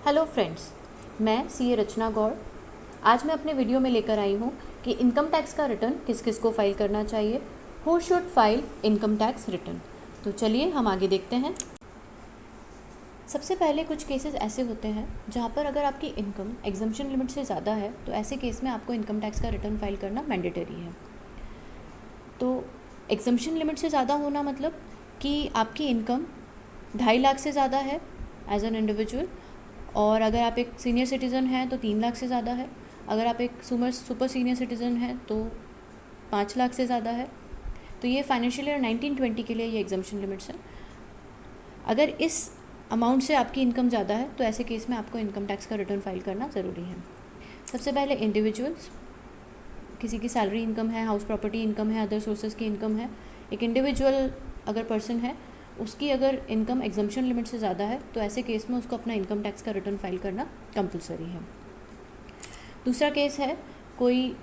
Hello friends, मैं CA रचना गौड़। आज मैं अपने वीडियो में लेकर आई हूँ कि इनकम टैक्स का रिटर्न किस किस को फाइल करना चाहिए। Who should file income tax return. तो चलिए हम आगे देखते हैं। सबसे पहले कुछ केसेस ऐसे होते हैं जहाँ पर अगर आपकी इनकम एग्जम्पशन लिमिट से ज़्यादा है तो ऐसे केस में आपको इनकम टैक्स का रिटर्न फाइल करना मैंडेटरी है। तो एग्जम्पशन लिमिट से ज़्यादा होना मतलब कि आपकी इनकम 2.5 लाख से ज़्यादा है एज एन इंडिविजुअल, और अगर आप एक सीनियर सिटीज़न हैं तो 3 लाख से ज़्यादा है। अगर आप एक सुपर सीनियर सिटीज़न हैं तो 5 लाख से ज़्यादा है। तो ये फाइनेंशियल ईयर 1920 के लिए ये एग्जम्पशन लिमिट्स हैं। अगर इस अमाउंट से आपकी इनकम ज़्यादा है तो ऐसे केस में आपको इनकम टैक्स का रिटर्न फाइल करना ज़रूरी है। सबसे पहले इंडिविजुअल्स, किसी की सैलरी इनकम है, हाउस प्रॉपर्टी इनकम है, अदर सोर्सेज की इनकम है। एक इंडिविजुअल अगर पर्सन है, उसकी अगर इनकम एग्जम्पशन लिमिट से ज़्यादा है तो ऐसे केस में उसको अपना इनकम टैक्स का रिटर्न फाइल करना कंपलसरी है। दूसरा केस है, कोई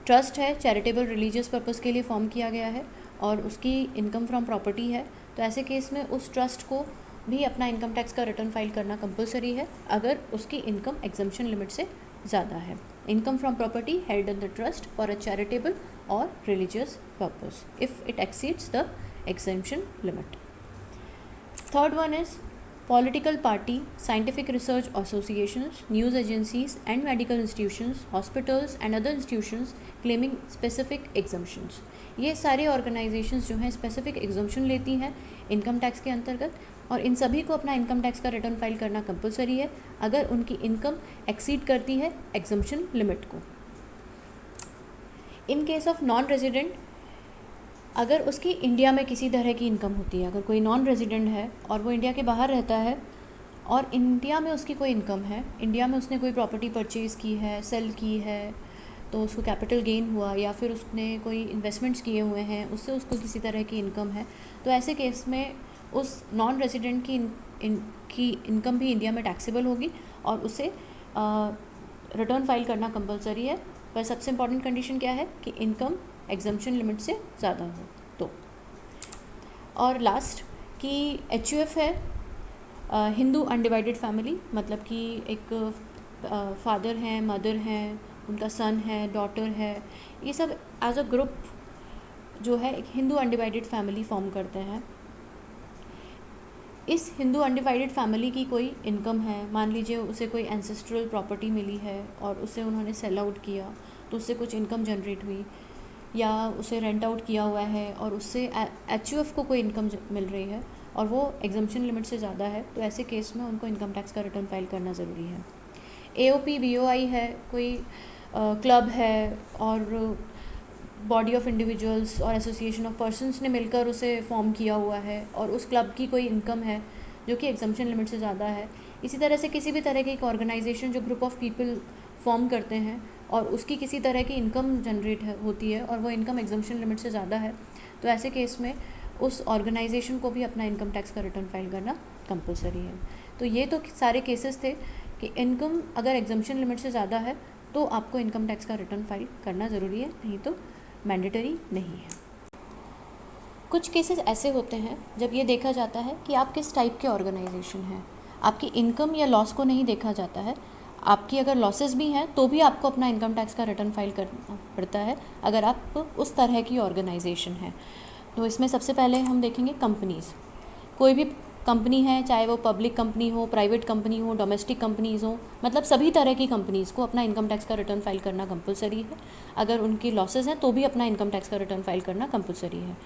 ट्रस्ट है, चैरिटेबल रिलीजियस पर्पस के लिए फॉर्म किया गया है और उसकी इनकम फ्रॉम प्रॉपर्टी है, तो ऐसे केस में उस ट्रस्ट को भी अपना इनकम टैक्स का रिटर्न फाइल करना कंपलसरी है अगर उसकी इनकम एग्जम्पशन लिमिट से ज़्यादा है। Income from property held in the trust for a charitable और religious purpose if it exceeds the exemption limit. Third one is political party, scientific research associations, news agencies and medical institutions, hospitals and other institutions claiming specific exemptions. ये सारे organizations जो हैं specific exemption लेती हैं income tax के अंतर्गत, और इन सभी को अपना इनकम टैक्स का रिटर्न फाइल करना कंपलसरी है अगर उनकी इनकम एक्सीड करती है एग्जम्पशन लिमिट को। In case of non resident, अगर उसकी इंडिया में किसी तरह की इनकम होती है, अगर कोई नॉन रेजिडेंट है और वो इंडिया के बाहर रहता है और इंडिया में उसकी कोई इनकम है, इंडिया में उसने कोई प्रॉपर्टी परचेज़ की है, सेल की है, तो उसको कैपिटल गेन हुआ, या फिर उसने कोई इन्वेस्टमेंट्स किए हुए हैं, उससे उसको किसी तरह की इनकम है, तो ऐसे केस में उस नॉन रेजिडेंट की इनकम भी इंडिया में टैक्सेबल होगी और उसे रिटर्न फाइल करना कंपलसरी है। पर सबसे इम्पॉर्टेंट कंडीशन क्या है कि इनकम एग्जम्पशन लिमिट से ज़्यादा हो तो। और लास्ट कि HUF है, हिंदू अनडिवाइडेड फैमिली, मतलब कि एक फादर हैं, मदर हैं, उनका सन है, डॉटर है, ये सब एज अ ग्रुप जो है एक हिंदू अनडिवाइडेड फैमिली फॉर्म करते हैं। इस हिंदू अनडिवाइडेड फैमिली की कोई इनकम है, मान लीजिए उसे कोई एंसेस्ट्रल प्रॉपर्टी मिली है और उसे उन्होंने सेल आउट किया तो उससे कुछ इनकम जनरेट हुई, या उसे रेंट आउट किया हुआ है और उससे HUF को कोई इनकम मिल रही है और वो एग्जम्पशन लिमिट से ज़्यादा है, तो ऐसे केस में उनको इनकम टैक्स का रिटर्न फाइल करना ज़रूरी है। AOP BOI है, कोई क्लब है और बॉडी ऑफ इंडिविजुअल्स और एसोसिएशन ऑफ पर्सनस ने मिलकर उसे फॉर्म किया हुआ है और उस क्लब की कोई इनकम है जो कि एग्जम्पशन लिमिट से ज़्यादा है। इसी तरह से किसी भी तरह की एक ऑर्गेनाइजेशन जो ग्रुप ऑफ पीपल फॉर्म करते हैं और उसकी किसी तरह की इनकम जनरेट होती है और वो इनकम एग्जम्पशन लिमिट से ज़्यादा है, तो ऐसे केस में उस ऑर्गेनाइजेशन को भी अपना इनकम टैक्स का रिटर्न फाइल करना कंपलसरी है। तो ये तो सारे केसेस थे कि इनकम अगर एग्जम्पशन लिमिट से ज़्यादा है तो आपको इनकम टैक्स का रिटर्न फाइल करना ज़रूरी है, नहीं तो मैंडेटरी नहीं है। कुछ केसेस ऐसे होते हैं जब ये देखा जाता है कि आप किस टाइप के ऑर्गेनाइजेशन हैं, आपकी इनकम या लॉस को नहीं देखा जाता है। आपकी अगर लॉसेस भी हैं तो भी आपको अपना इनकम टैक्स का रिटर्न फाइल करना पड़ता है अगर आप उस तरह की ऑर्गेनाइजेशन है। तो इसमें सबसे पहले हम देखेंगे कंपनीज़। कोई भी कंपनी है, चाहे वो पब्लिक कंपनी हो, प्राइवेट कंपनी हो, डोमेस्टिक कंपनीज़ हो, मतलब सभी तरह की कंपनीज़ को अपना इनकम टैक्स का रिटर्न फाइल करना कंपलसरी है। अगर उनकी लॉसेस हैं तो भी अपना इनकम टैक्स का रिटर्न फाइल करना कंपलसरी है।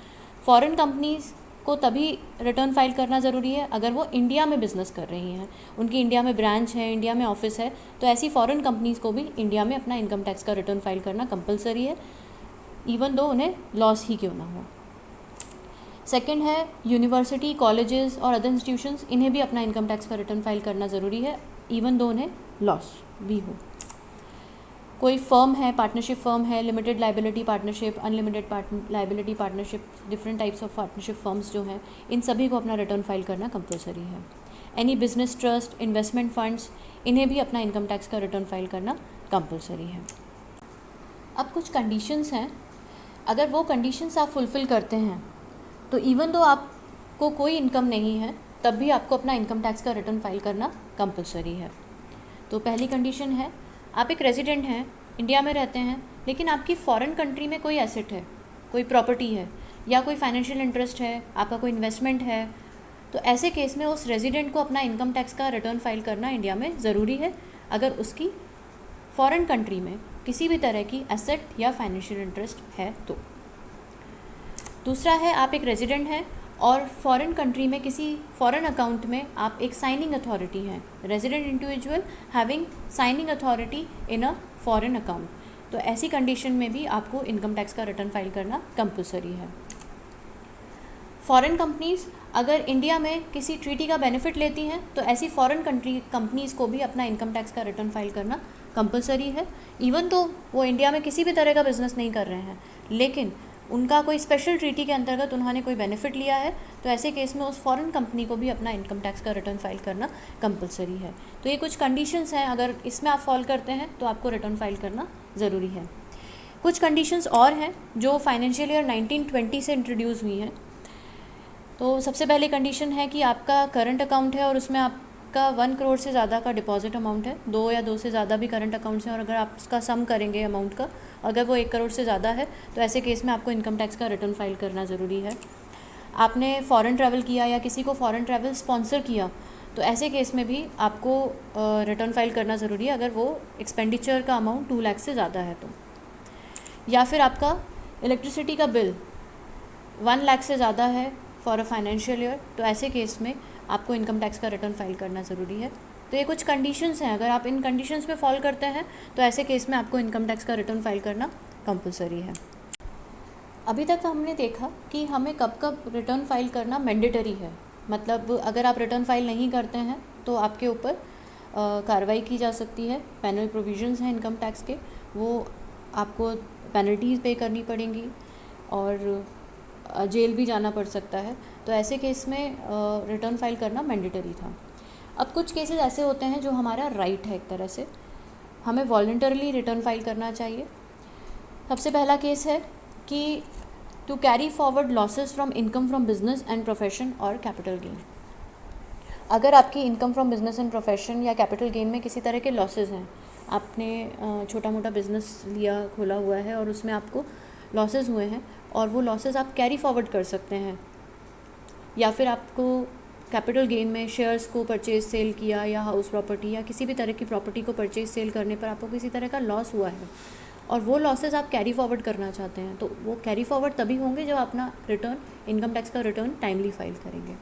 फॉरेन कंपनीज़ को तभी रिटर्न फाइल करना ज़रूरी है अगर वो इंडिया में बिज़नेस कर रही हैं, उनकी इंडिया में ब्रांच है, इंडिया में ऑफिस है, तो ऐसी फॉरेन कंपनीज़ को भी इंडिया में अपना इनकम टैक्स का रिटर्न फाइल करना कंपलसरी है, इवन दो उन्हें लॉस ही क्यों ना हो। सेकंड है यूनिवर्सिटी, कॉलेजेस और अदर इंस्टीट्यूशंस, इन्हें भी अपना इनकम टैक्स का रिटर्न फाइल करना ज़रूरी है, इवन दो उन्हें लॉस भी हो। कोई फर्म है, पार्टनरशिप फर्म है, limited liability partnership, unlimited liability partnership, different types of partnership firms जो हैं, इन सभी को अपना रिटर्न फाइल करना कंपलसरी है। Any business trust, investment funds, इन्हें भी अपना इनकम टैक्स का रिटर्न फाइल करना कंपलसरी है। अब कुछ कंडीशंस हैं, अगर वो कंडीशंस आप फुलफ़िल करते हैं तो इवन दो आपको कोई इनकम नहीं है तब भी आपको अपना इनकम टैक्स का रिटर्न फाइल करना कंपलसरी है। तो पहली कंडीशन है, आप एक रेजिडेंट हैं, इंडिया में रहते हैं, लेकिन आपकी फॉरेन कंट्री में कोई एसेट है, कोई प्रॉपर्टी है या कोई फाइनेंशियल इंटरेस्ट है, आपका कोई इन्वेस्टमेंट है, तो ऐसे केस में उस रेजिडेंट को अपना इनकम टैक्स का रिटर्न फाइल करना इंडिया में ज़रूरी है, अगर उसकी फॉरेन कंट्री में किसी भी तरह की एसेट या फाइनेंशियल इंटरेस्ट है तो। दूसरा है, आप एक रेजिडेंट हैं और फॉरेन कंट्री में किसी फॉरेन अकाउंट में आप एक साइनिंग अथॉरिटी हैं, resident individual having signing authority in a foreign account, तो ऐसी कंडीशन में भी आपको इनकम टैक्स का रिटर्न फाइल करना कंपलसरी है। फॉरेन कंपनीज़ अगर इंडिया में किसी ट्रीटी का बेनिफिट लेती हैं तो ऐसी फॉरेन कंट्री कंपनीज़ को भी अपना इनकम टैक्स का रिटर्न फाइल करना कंपलसरी है, इवन तो वो इंडिया में किसी भी तरह का बिजनेस नहीं कर रहे हैं, लेकिन उनका कोई स्पेशल ट्रीटी के अंतर्गत उन्होंने कोई बेनिफिट लिया है, तो ऐसे केस में उस फॉरेन कंपनी को भी अपना इनकम टैक्स का रिटर्न फाइल करना कंपलसरी है। तो ये कुछ कंडीशंस हैं, अगर इसमें आप फॉलो करते हैं तो आपको रिटर्न फाइल करना ज़रूरी है। कुछ कंडीशंस और हैं जो फाइनेंशियल ईयर 1920 से इंट्रोड्यूस हुई हैं। तो सबसे पहले कंडीशन है कि आपका करंट अकाउंट है और उसमें आपका 1 करोड़ से ज़्यादा का डिपॉजिट अमाउंट है, 2 या 2 से ज़्यादा भी करंट अकाउंट्स हैं, और अगर आप उसका सम करेंगे अमाउंट का, अगर वो 1 करोड़ से ज़्यादा है तो ऐसे केस में आपको इनकम टैक्स का रिटर्न फाइल करना ज़रूरी है। आपने फ़ॉरेन ट्रैवल किया या किसी को फ़ॉरेन ट्रैवल स्पॉन्सर किया तो ऐसे केस में भी आपको रिटर्न फाइल करना ज़रूरी है, अगर वो एक्सपेंडिचर का अमाउंट 2 लाख से ज़्यादा है तो। या फिर आपका इलेक्ट्रिसिटी का बिल 1 लाख से ज़्यादा है फॉर अ फाइनेंशियल ईयर, तो ऐसे केस में आपको इनकम टैक्स का रिटर्न फाइल करना ज़रूरी है। तो ये कुछ कंडीशंस हैं, अगर आप इन कंडीशंस पे फॉलो करते हैं तो ऐसे केस में आपको इनकम टैक्स का रिटर्न फाइल करना कंपलसरी है। अभी तक हमने देखा कि हमें कब कब रिटर्न फाइल करना मैंडेटरी है, मतलब अगर आप रिटर्न फाइल नहीं करते हैं तो आपके ऊपर कार्रवाई की जा सकती है। पेनल प्रोविजंस हैं इनकम टैक्स के, वो आपको पेनल्टीज़ पे करनी पड़ेंगी और जेल भी जाना पड़ सकता है, तो ऐसे केस में रिटर्न फाइल करना मैंडेटरी था। अब कुछ केसेस ऐसे होते हैं जो हमारा राइट है, एक तरह से हमें वॉलंटरली रिटर्न फाइल करना चाहिए। सबसे पहला केस है कि to carry forward losses from income from business and profession और कैपिटल गेन। अगर आपकी income from business and profession या कैपिटल गेन में किसी तरह के लॉसेस हैं, आपने छोटा मोटा बिजनेस लिया, खोला हुआ है और उसमें आपको लॉसेस हुए हैं और वो लॉसेस आप कैरी फॉरवर्ड कर सकते हैं, या फिर आपको कैपिटल गेन में शेयर्स को परचेज सेल किया या हाउस प्रॉपर्टी या किसी भी तरह की प्रॉपर्टी को परचेज सेल करने पर आपको किसी तरह का लॉस हुआ है और वो लॉसेस आप कैरी फॉरवर्ड करना चाहते हैं, तो वो कैरी फॉरवर्ड तभी होंगे जब अपना रिटर्न, इनकम टैक्स का रिटर्न टाइमली फाइल करेंगे।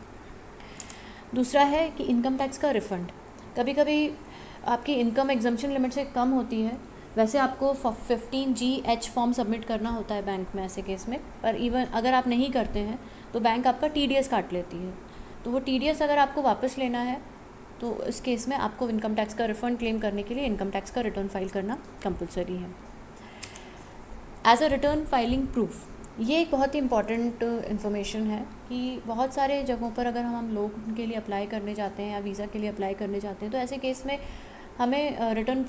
दूसरा है कि इनकम टैक्स का रिफ़ंड। कभी कभी आपकी इनकम एग्जम्पशन लिमिट से कम होती है, वैसे आपको 15GH फॉर्म सबमिट करना होता है बैंक में ऐसे केस में, पर इवन अगर आप नहीं करते हैं तो बैंक आपका TDS काट लेती है, तो वो TDS अगर आपको वापस लेना है तो इस केस में आपको इनकम टैक्स का रिफ़ंड क्लेम करने के लिए इनकम टैक्स का रिटर्न फाइल करना कंपलसरी है। As a return filing proof, ये एक बहुत ही इंपॉर्टेंट इन्फॉर्मेशन है कि बहुत सारे जगहों पर अगर हम लोग के लिए अप्लाई करने जाते हैं या वीज़ा के लिए अप्लाई करने जाते हैं तो ऐसे केस में हमें रिटर्न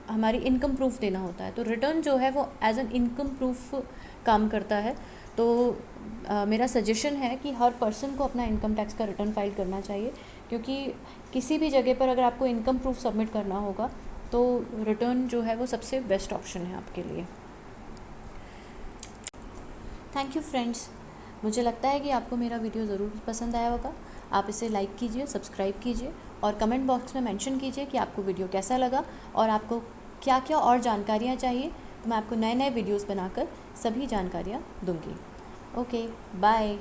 हमारी इनकम प्रूफ देना होता है, तो रिटर्न जो है वो एज एन इनकम प्रूफ काम करता है। तो मेरा सजेशन है कि हर पर्सन को अपना इनकम टैक्स का रिटर्न फाइल करना चाहिए, क्योंकि किसी भी जगह पर अगर आपको इनकम प्रूफ सबमिट करना होगा तो रिटर्न जो है वो सबसे बेस्ट ऑप्शन है आपके लिए। थैंक यू फ्रेंड्स, मुझे लगता है कि आपको मेरा वीडियो ज़रूर पसंद आया होगा। आप इसे लाइक कीजिए, सब्सक्राइब कीजिए और कमेंट बॉक्स में मेंशन कीजिए कि आपको वीडियो कैसा लगा और आपको क्या क्या और जानकारियाँ चाहिए, तो मैं आपको नए नए वीडियोस बनाकर सभी जानकारियाँ दूंगी। Okay, bye.